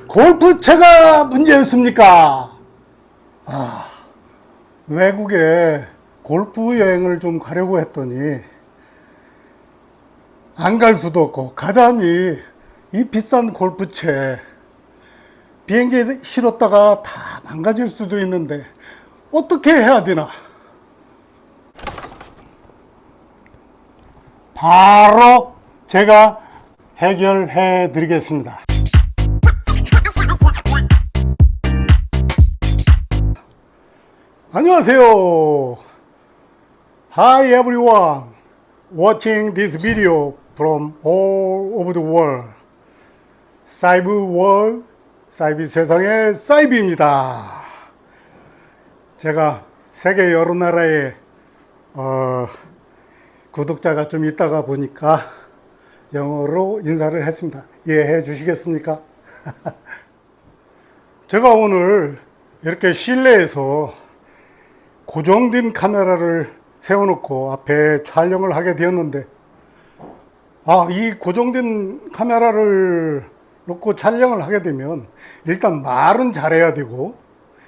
골프채가 문제였습니까? 외국에 골프 여행을 좀 가려고 했더니 안 갈 수도 없고 가자니 이 비싼 골프채 비행기에 실었다가 다 망가질 수도 있는데 어떻게 해야 되나? 바로 제가 해결해 드리겠습니다. 안녕하세요. Hi everyone watching this video from all over the world. 사이비 월드, 사이비 세상의 사이비입니다. 제가 세계 여러 나라에 구독자가 좀 있다가 보니까 영어로 인사를 했습니다. 이해해 주시겠습니까? 제가 오늘 이렇게 실내에서 고정된 카메라를 세워놓고 앞에 촬영을 하게 되었는데, 이 고정된 카메라를 놓고 촬영을 하게 되면 일단 말은 잘해야 되고,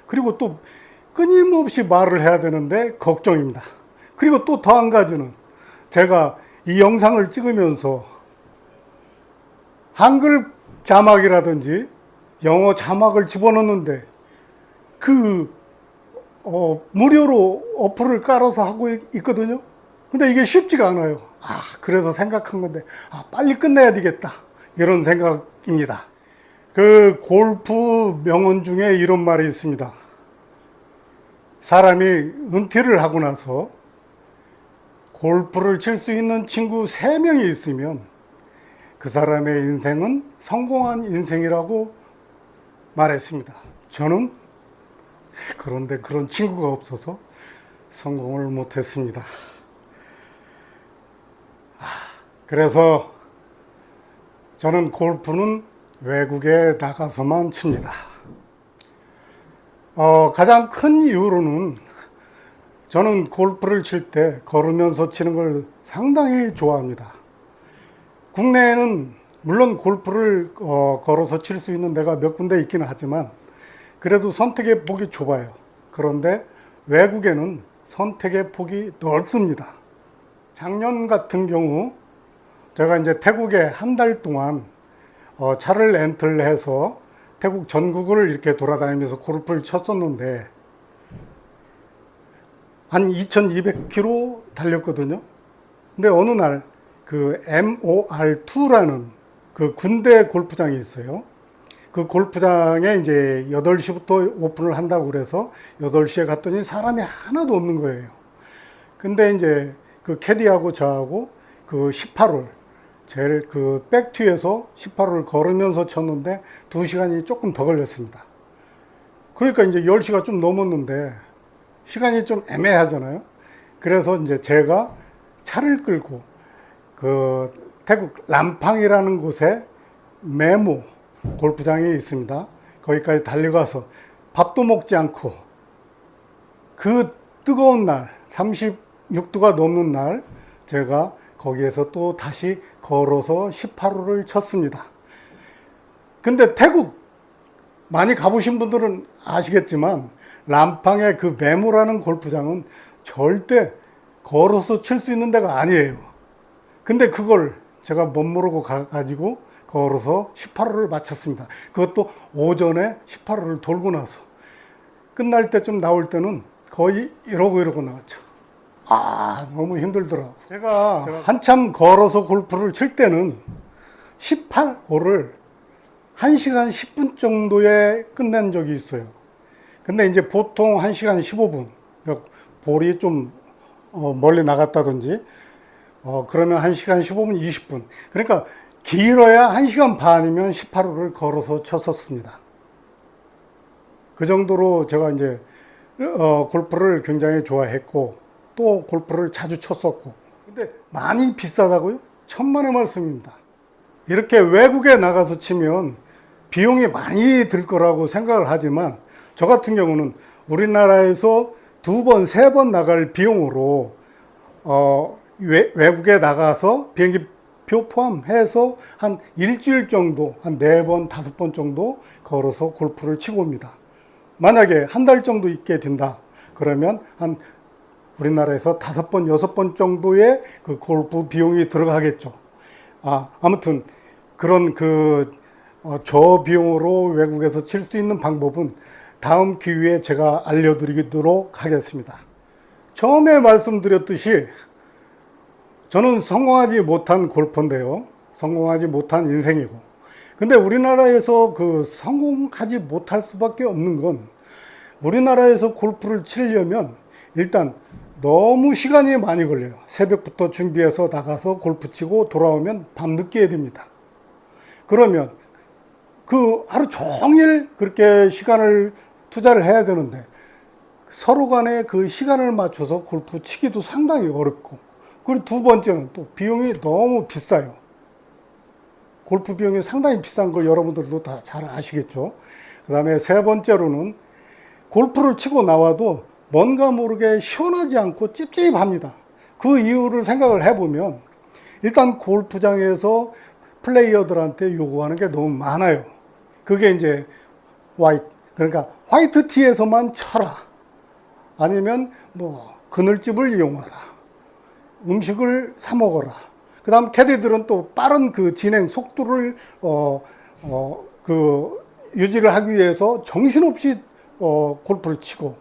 그리고 또 끊임없이 말을 해야 되는데 걱정입니다. 그리고 또 더 한 가지는 제가 이 영상을 찍으면서 한글 자막이라든지 영어 자막을 집어넣는데 무료로 어플을 깔아서 하고 있거든요. 근데 이게 쉽지가 않아요. 그래서 생각한 건데, 빨리 끝내야 되겠다. 이런 생각입니다. 그 골프 명언 중에 이런 말이 있습니다. 사람이 은퇴를 하고 나서 골프를 칠 수 있는 친구 3명이 있으면 그 사람의 인생은 성공한 인생이라고 말했습니다. 저는 그런데 그런 친구가 없어서 성공을 못했습니다. 그래서 저는 골프는 외국에 나가서만 칩니다. 가장 큰 이유로는 저는 골프를 칠 때 걸으면서 치는 걸 상당히 좋아합니다. 국내에는 물론 골프를 걸어서 칠 수 있는 데가 몇 군데 있기는 하지만 그래도 선택의 폭이 좁아요. 그런데 외국에는 선택의 폭이 넓습니다. 작년 같은 경우 제가 이제 태국에 한 달 동안 차를 렌트를 해서 태국 전국을 이렇게 돌아다니면서 골프를 쳤었는데 한 2200km 달렸거든요. 근데 어느 날 그 MOR2라는 그 군대 골프장이 있어요. 그 골프장에 이제 8시부터 오픈을 한다고 그래서 8시에 갔더니 사람이 하나도 없는 거예요. 근데 이제 그 캐디하고 저하고 그 18홀, 제일 그 백티에서 18홀을 걸으면서 쳤는데 2시간이 조금 더 걸렸습니다. 그러니까 이제 10시가 좀 넘었는데 시간이 좀 애매하잖아요. 그래서 이제 제가 차를 끌고 그 태국 람팡이라는 곳에 메모 골프장이 있습니다. 거기까지 달려가서 밥도 먹지 않고 그 뜨거운 날 36도가 넘는 날 제가 거기에서 또 다시 걸어서 18홀을 쳤습니다. 근데 태국 많이 가보신 분들은 아시겠지만 람팡의 그 메모라는 골프장은 절대 걸어서 칠 수 있는 데가 아니에요. 근데 그걸 제가 멋모르고 가가지고 걸어서 18홀을 마쳤습니다. 그것도 오전에 18홀을 돌고 나서 끝날 때쯤 나올 때는 거의 이러고 나왔죠. 너무 힘들더라고. 제가 한참 걸어서 골프를 칠 때는 18홀을 1시간 10분 정도에 끝낸 적이 있어요. 근데 이제 보통 1시간 15분, 볼이 좀 멀리 나갔다든지 그러면 1시간 15분, 20분. 그러니까 길어야 1시간 반이면 18홀을 걸어서 쳤었습니다. 그 정도로 제가 이제 골프를 굉장히 좋아했고 또 골프를 자주 쳤었고. 근데 많이 비싸다고요? 천만의 말씀입니다. 이렇게 외국에 나가서 치면 비용이 많이 들 거라고 생각을 하지만 저 같은 경우는 우리나라에서 2번, 3번 나갈 비용으로 외국에 나가서 비행기 표 포함해서 한 일주일 정도, 한 4번, 5번 정도 걸어서 골프를 치고 옵니다. 만약에 한 달 정도 있게 된다. 그러면 한 우리나라에서 5번, 6번 정도의 그 골프 비용이 들어가겠죠. 아무튼 그런 저비용으로 외국에서 칠 수 있는 방법은 다음 기회에 제가 알려드리도록 하겠습니다. 처음에 말씀드렸듯이 저는 성공하지 못한 골퍼인데요. 성공하지 못한 인생이고. 근데 우리나라에서 성공하지 못할 수밖에 없는 건 우리나라에서 골프를 치려면 일단 너무 시간이 많이 걸려요. 새벽부터 준비해서 나가서 골프 치고 돌아오면 밤늦게 됩니다. 그러면 하루 종일 그렇게 시간을 투자를 해야 되는데 서로 간에 그 시간을 맞춰서 골프 치기도 상당히 어렵고, 그리고 두 번째는 또 비용이 너무 비싸요. 골프 비용이 상당히 비싼 걸 여러분들도 다 잘 아시겠죠. 그 다음에 세 번째로는 골프를 치고 나와도 뭔가 모르게 시원하지 않고 찝찝합니다. 그 이유를 생각을 해보면 일단 골프장에서 플레이어들한테 요구하는 게 너무 많아요. 그게 이제 그러니까 화이트 티에서만 쳐라. 아니면 그늘집을 이용하라. 음식을 사 먹어라. 그 다음 캐디들은 또 빠른 그 진행 속도를 유지를 하기 위해서 정신없이 골프를 치고,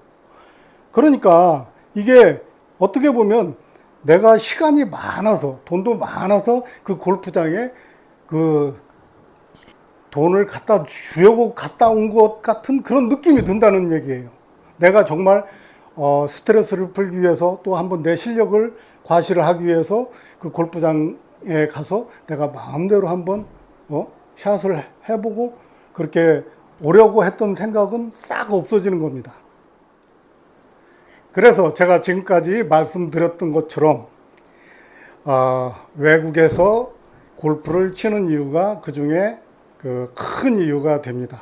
그러니까 이게 어떻게 보면 내가 시간이 많아서 돈도 많아서 그 골프장에 돈을 갖다 주려고 갔다 온 것 같은 그런 느낌이 든다는 얘기예요. 내가 정말 스트레스를 풀기 위해서 또 한번 내 실력을 과시를 하기 위해서 그 골프장에 가서 내가 마음대로 한번 샷을 해보고 그렇게 오려고 했던 생각은 싹 없어지는 겁니다. 그래서 제가 지금까지 말씀드렸던 것처럼 외국에서 골프를 치는 이유가 그 중에 큰 이유가 됩니다.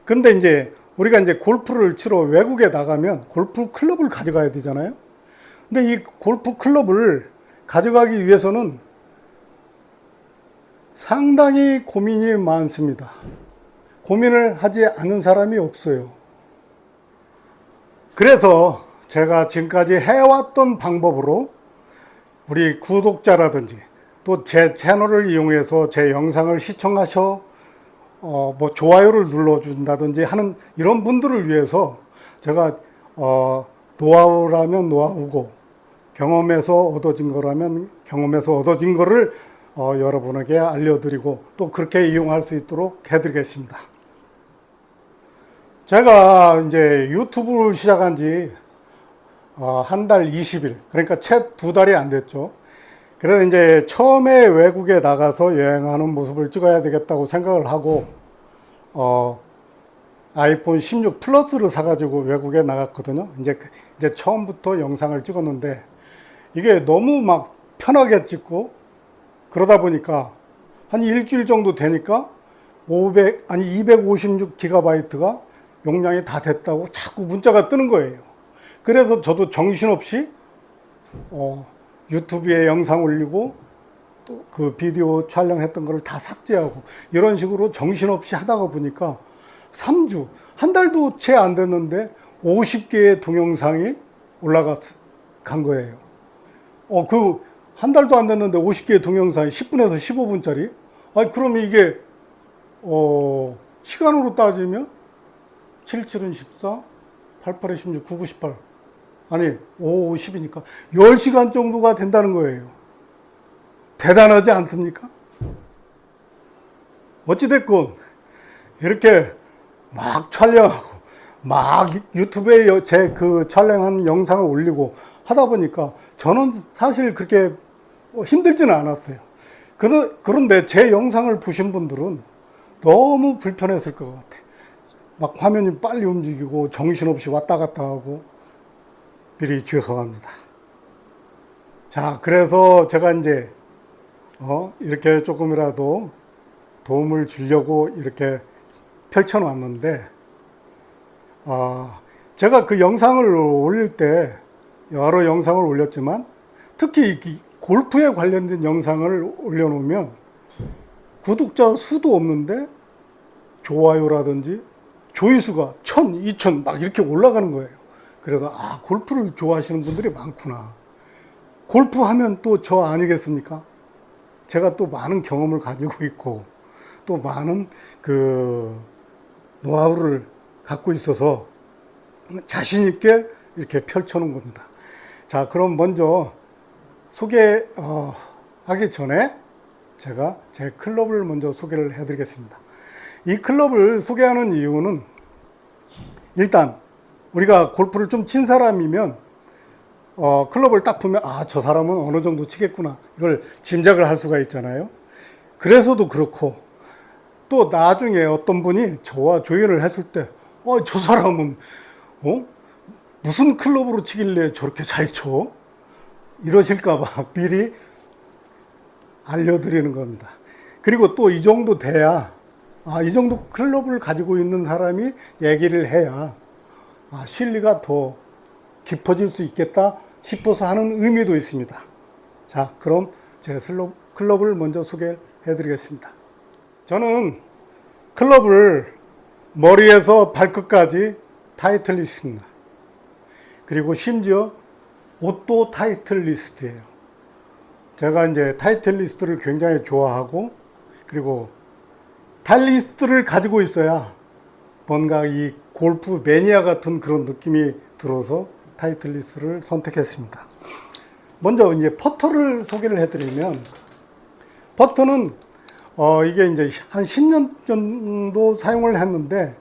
근데 이제 우리가 이제 골프를 치러 외국에 나가면 골프 클럽을 가져가야 되잖아요. 근데 이 골프 클럽을 가져가기 위해서는 상당히 고민이 많습니다. 고민을 하지 않은 사람이 없어요. 그래서 제가 지금까지 해왔던 방법으로 우리 구독자라든지 또 제 채널을 이용해서 제 영상을 시청하셔 좋아요를 눌러준다든지 하는 이런 분들을 위해서 제가 노하우라면 노하우고 경험에서 얻어진 거라면 경험에서 얻어진 거를 여러분에게 알려드리고 또 그렇게 이용할 수 있도록 해드리겠습니다. 제가 이제 유튜브를 시작한 지 한 달 20일, 그러니까 채 2달이 안 됐죠. 그래서 이제 처음에 외국에 나가서 여행하는 모습을 찍어야 되겠다고 생각을 하고 아이폰 16 플러스를 사가지고 외국에 나갔거든요. 이제 처음부터 영상을 찍었는데 이게 너무 막 편하게 찍고 그러다 보니까 한 일주일 정도 되니까 256GB가 용량이 다 됐다고 자꾸 문자가 뜨는 거예요. 그래서 저도 정신없이 유튜브에 영상 올리고 또 그 비디오 촬영했던 거를 다 삭제하고 이런 식으로 정신없이 하다가 보니까 3주, 한 달도 채 안 됐는데 50개의 동영상이 올라간 거예요. 한 달도 안 됐는데 50개의 동영상이 10분에서 15분짜리? 그럼 이게 시간으로 따지면 77은 14, 88에 16, 9, 98. 5, 10이니까 10시간 정도가 된다는 거예요. 대단하지 않습니까? 어찌됐건 이렇게 막 촬영하고 막 유튜브에 제 촬영한 영상을 올리고 하다 보니까 저는 사실 그렇게 힘들지는 않았어요. 그런데 제 영상을 보신 분들은 너무 불편했을 것 같아. 막 화면이 빨리 움직이고 정신없이 왔다 갔다 하고 미리 죄송합니다. 자, 그래서 제가 이제 이렇게 조금이라도 도움을 주려고 이렇게 펼쳐놨는데 제가 그 영상을 올릴 때 여러 영상을 올렸지만 특히 골프에 관련된 영상을 올려놓으면 구독자 수도 없는데 좋아요라든지 조회수가 1000, 2000 막 이렇게 올라가는 거예요. 그래서 골프를 좋아하시는 분들이 많구나. 골프 하면 또 저 아니겠습니까? 제가 또 많은 경험을 가지고 있고 또 많은 그 노하우를 갖고 있어서 자신 있게 이렇게 펼쳐놓은 겁니다. 자, 그럼 먼저 소개하기 전에 제가 제 클럽을 먼저 소개를 해드리겠습니다. 이 클럽을 소개하는 이유는 일단 우리가 골프를 좀 친 사람이면 클럽을 딱 보면 저 사람은 어느 정도 치겠구나 이걸 짐작을 할 수가 있잖아요. 그래서도 그렇고 또 나중에 어떤 분이 저와 조회를 했을 때 저 사람은 무슨 클럽으로 치길래 저렇게 잘 쳐? 이러실까봐 미리 알려드리는 겁니다. 그리고 또 이 정도 돼야 이 정도 클럽을 가지고 있는 사람이 얘기를 해야 신뢰가 더 깊어질 수 있겠다 싶어서 하는 의미도 있습니다. 자, 그럼 제 클럽을 먼저 소개해 드리겠습니다. 저는 클럽을 머리에서 발끝까지 타이틀리스트입니다. 그리고 심지어 옷도 타이틀리스트예요. 제가 이제 타이틀리스트를 굉장히 좋아하고 그리고 타이틀리스트를 가지고 있어야 뭔가 이 골프 매니아 같은 그런 느낌이 들어서 타이틀리스트를 선택했습니다. 먼저 이제 퍼터를 소개를 해드리면 퍼터는 이게 이제 한 10년 정도 사용을 했는데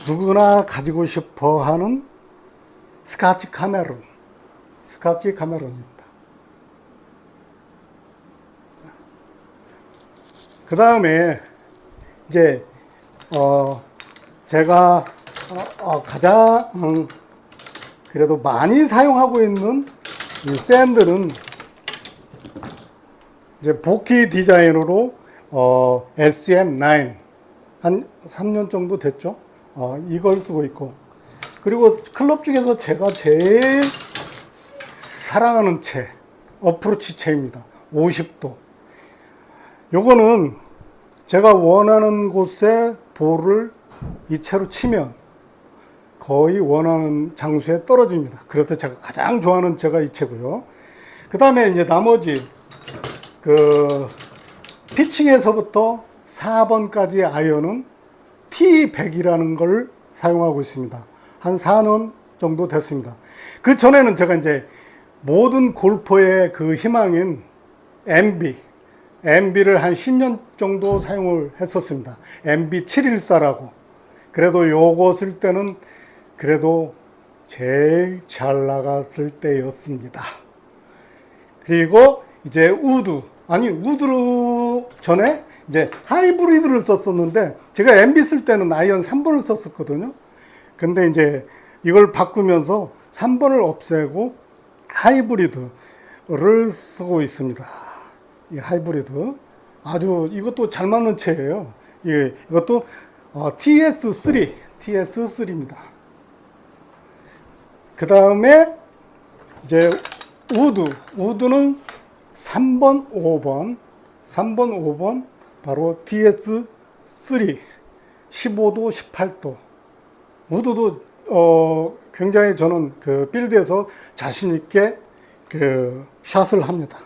누구나 가지고 싶어 하는 스카치 카메론입니다. 그 다음에 이제 제가 가장 그래도 많이 사용하고 있는 이 샌들은 이제 보키 디자인으로 SM9 한 3년 정도 됐죠. 이걸 쓰고 있고 그리고 클럽 중에서 제가 제일 사랑하는 채 어프로치 채입니다. 50도. 요거는 제가 원하는 곳에 볼을 이 채로 치면 거의 원하는 장소에 떨어집니다. 그래서 제가 가장 좋아하는 채가 이 채고요. 그 다음에 이제 나머지 그 피칭에서부터 4번까지의 아이언은 T100이라는 걸 사용하고 있습니다. 한 4년 정도 됐습니다. 그 전에는 제가 이제 모든 골퍼의 그 희망인 MB를 한 10년 정도 사용을 했었습니다. MB 714라고. 그래도 요거 쓸 때는 그래도 제일 잘 나갔을 때였습니다. 그리고 이제 우드로 전에 이제 하이브리드를 썼었는데 제가 MB 쓸 때는 아이언 3번을 썼었거든요. 근데 이제 이걸 바꾸면서 3번을 없애고 하이브리드를 쓰고 있습니다. 이 하이브리드 아주 이것도 잘 맞는 채예요. 이것도 TS3입니다. 그 다음에 이제 우드는 3번, 5번 바로 TS3 15도, 18도. 우드도 굉장히 저는 그 필드에서 자신 있게 그 샷을 합니다.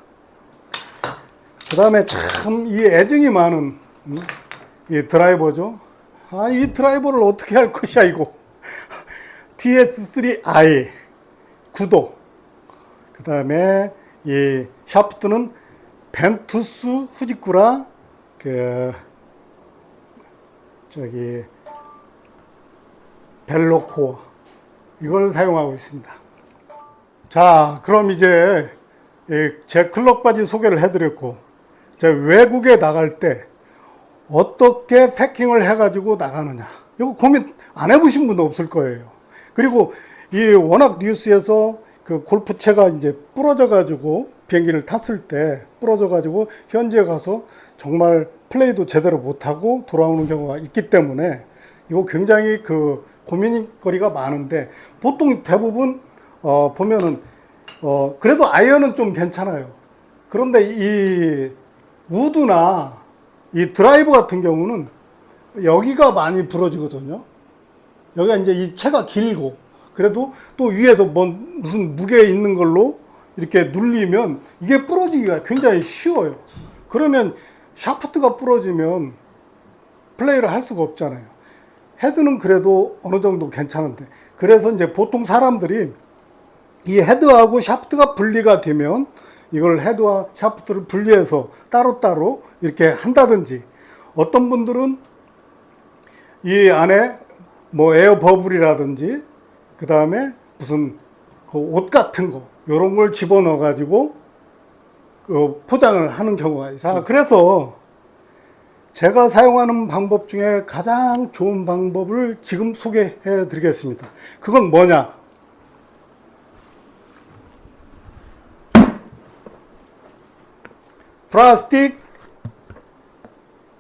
그 다음에 참 이 애증이 많은 이 드라이버죠. 이 드라이버를 어떻게 할 것이야 이거. TS3i 9도. 그 다음에 이 샤프트는 벤투스 후지쿠라 벨로코어 이걸 사용하고 있습니다. 자, 그럼 이제 제 클럽 바지 소개를 해드렸고, 제 외국에 나갈 때 어떻게 패킹을 해가지고 나가느냐, 이거 고민 안 해보신 분도 없을 거예요. 그리고 이 워낙 뉴스에서 그 골프채가 이제 부러져가지고 비행기를 탔을 때 부러져가지고 현지에 가서 정말 플레이도 제대로 못하고 돌아오는 경우가 있기 때문에 이거 굉장히 그 고민거리가 많은데, 보통 대부분 보면은 그래도 아이언은 좀 괜찮아요. 그런데 이 우드나 이 드라이버 같은 경우는 여기가 많이 부러지거든요. 여기가 이제 이 채가 길고, 그래도 또 위에서 무슨 무게 있는 걸로 이렇게 눌리면 이게 부러지기가 굉장히 쉬워요. 그러면 샤프트가 부러지면 플레이를 할 수가 없잖아요. 헤드는 그래도 어느 정도 괜찮은데, 그래서 이제 보통 사람들이 이 헤드하고 샤프트가 분리가 되면 이걸 헤드와 샤프트를 분리해서 따로따로 이렇게 한다든지, 어떤 분들은 이 안에 뭐 에어 버블이라든지 그 다음에 무슨 그 옷 같은 거 요런 걸 집어넣어 가지고 그 포장을 하는 경우가 있어요. 자, 그래서 제가 사용하는 방법 중에 가장 좋은 방법을 지금 소개해 드리겠습니다. 그건 뭐냐? 플라스틱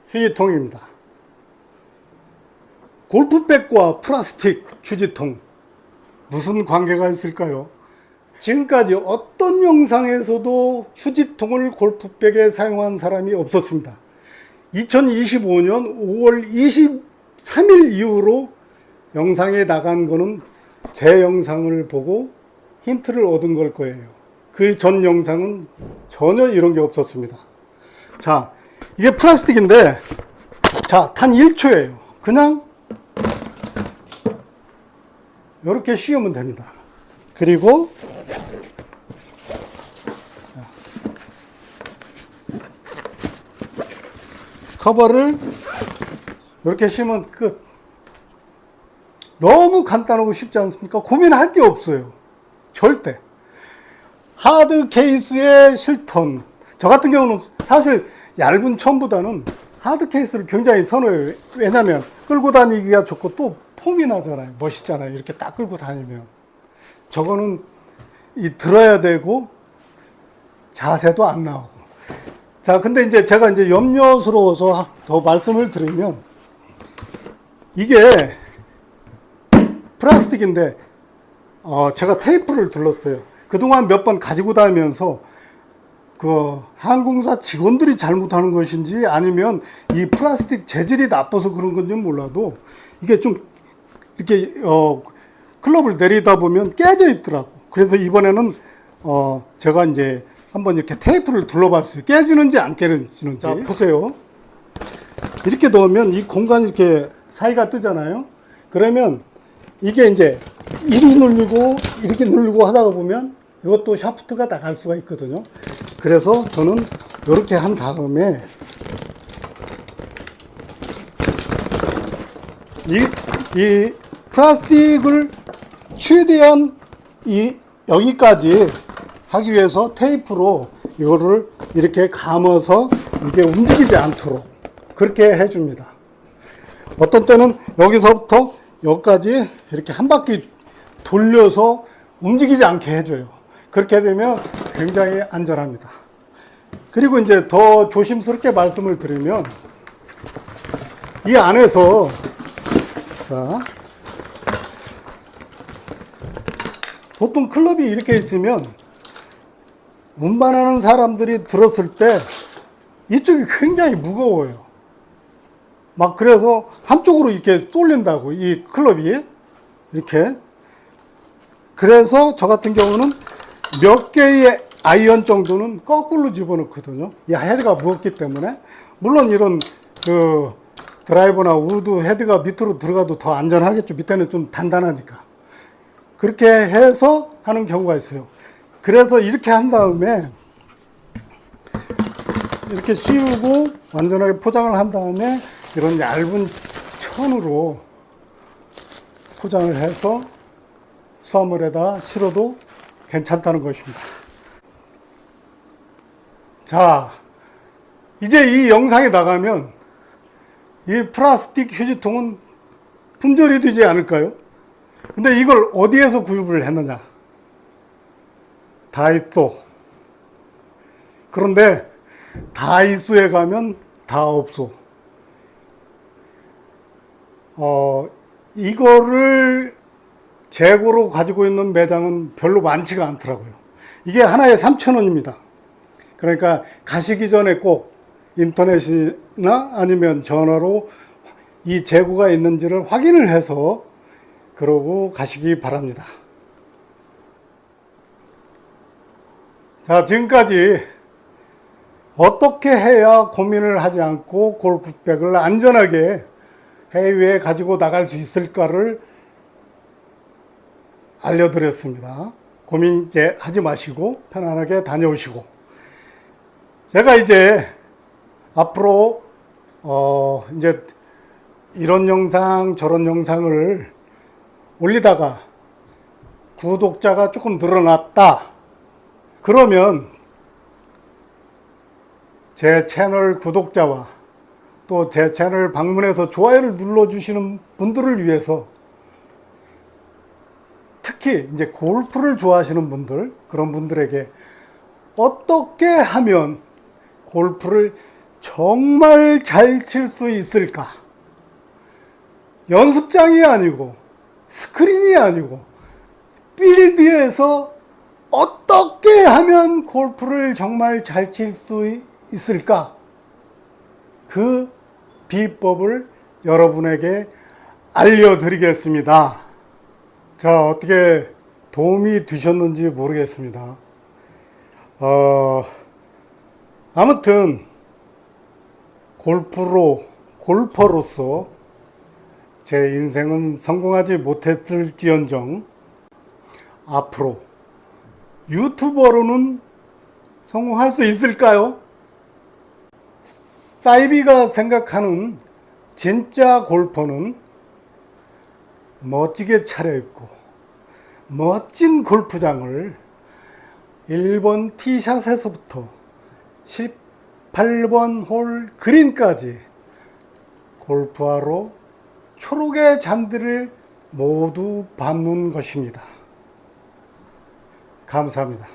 휴지통입니다. 골프백과 플라스틱 휴지통, 무슨 관계가 있을까요? 지금까지 어떤 영상에서도 휴지통을 골프백에 사용한 사람이 없었습니다. 2025년 5월 23일 이후로 영상에 나간 거는 제 영상을 보고 힌트를 얻은 걸 거예요. 그 전 영상은 전혀 이런 게 없었습니다. 자, 이게 플라스틱인데, 자, 단 1초예요. 그냥 이렇게 씌우면 됩니다. 그리고 커버를 이렇게 씌우면 끝. 너무 간단하고 쉽지 않습니까? 고민할 게 없어요. 절대. 하드 케이스의 실턴. 저 같은 경우는 사실 얇은 천보다는 하드 케이스를 굉장히 선호해요. 왜냐면 끌고 다니기가 좋고 또 폼이 나잖아요. 멋있잖아요. 이렇게 딱 끌고 다니면. 저거는 들어야 되고 자세도 안 나오고. 자, 근데 이제 제가 이제 염려스러워서 더 말씀을 드리면, 이게 플라스틱인데 제가 테이프를 둘렀어요. 그동안 몇 번 가지고 다니면서 그 항공사 직원들이 잘못하는 것인지 아니면 이 플라스틱 재질이 나빠서 그런 건지 몰라도 이게 좀 이렇게 클럽을 내리다 보면 깨져 있더라고. 그래서 이번에는 제가 이제 한번 이렇게 테이프를 둘러봤어요. 깨지는지 안 깨지는지. 자, 보세요. 이렇게 넣으면 이 공간이 이렇게 사이가 뜨잖아요. 그러면 이게 이제 이리 눌리고 이렇게 누르고 하다가 보면 이것도 샤프트가 나갈 수가 있거든요. 그래서 저는 이렇게 한 다음에 이 플라스틱을 최대한 여기까지 하기 위해서 테이프로 이거를 이렇게 감아서 이게 움직이지 않도록 그렇게 해줍니다. 어떤 때는 여기서부터 여기까지 이렇게 한 바퀴 돌려서 움직이지 않게 해줘요. 그렇게 되면 굉장히 안전합니다. 그리고 이제 더 조심스럽게 말씀을 드리면, 이 안에서, 자, 보통 클럽이 이렇게 있으면 운반하는 사람들이 들었을 때 이쪽이 굉장히 무거워요. 막 그래서 한쪽으로 이렇게 쏠린다고, 이 클럽이 이렇게. 그래서 저 같은 경우는 몇 개의 아이언 정도는 거꾸로 집어넣거든요. 이 헤드가 무겁기 때문에. 물론 이런 그 드라이버나 우드 헤드가 밑으로 들어가도 더 안전하겠죠. 밑에는 좀 단단하니까. 그렇게 해서 하는 경우가 있어요. 그래서 이렇게 한 다음에 이렇게 씌우고 완전하게 포장을 한 다음에 이런 얇은 천으로 포장을 해서 수화물에다 실어도 괜찮다는 것입니다. 자, 이제 이 영상에 나가면 이 플라스틱 휴지통은 품절이 되지 않을까요? 근데 이걸 어디에서 구입을 했느냐? 다이소. 그런데 다이소에 가면 다 없어. 이거를 재고로 가지고 있는 매장은 별로 많지가 않더라고요. 이게 하나에 3,000원입니다. 그러니까 가시기 전에 꼭 인터넷이나 아니면 전화로 이 재고가 있는지를 확인을 해서 그러고 가시기 바랍니다. 자, 지금까지 어떻게 해야 고민을 하지 않고 골프백을 안전하게 해외에 가지고 나갈 수 있을까를 알려드렸습니다. 고민 이제 하지 마시고 편안하게 다녀오시고, 제가 이제 앞으로 이제 이런 영상 저런 영상을 올리다가 구독자가 조금 늘어났다 그러면 제 채널 구독자와 또 제 채널 방문해서 좋아요를 눌러주시는 분들을 위해서, 특히 이제 골프를 좋아하시는 분들, 그런 분들에게 어떻게 하면 골프를 정말 잘 칠 수 있을까? 연습장이 아니고 스크린이 아니고 필드에서 어떻게 하면 골프를 정말 잘 칠 수 있을까? 그 비법을 여러분에게 알려드리겠습니다. 자, 어떻게 도움이 되셨는지 모르겠습니다. 아무튼 골퍼로서 제 인생은 성공하지 못했을지언정 앞으로 유튜버로는 성공할 수 있을까요? 사이비가 생각하는 진짜 골퍼는 멋지게 차려입고 멋진 골프장을 1번 티샷에서부터 18번 홀 그린까지 골프화로 초록의 잔디를 모두 밟는 것입니다. 감사합니다.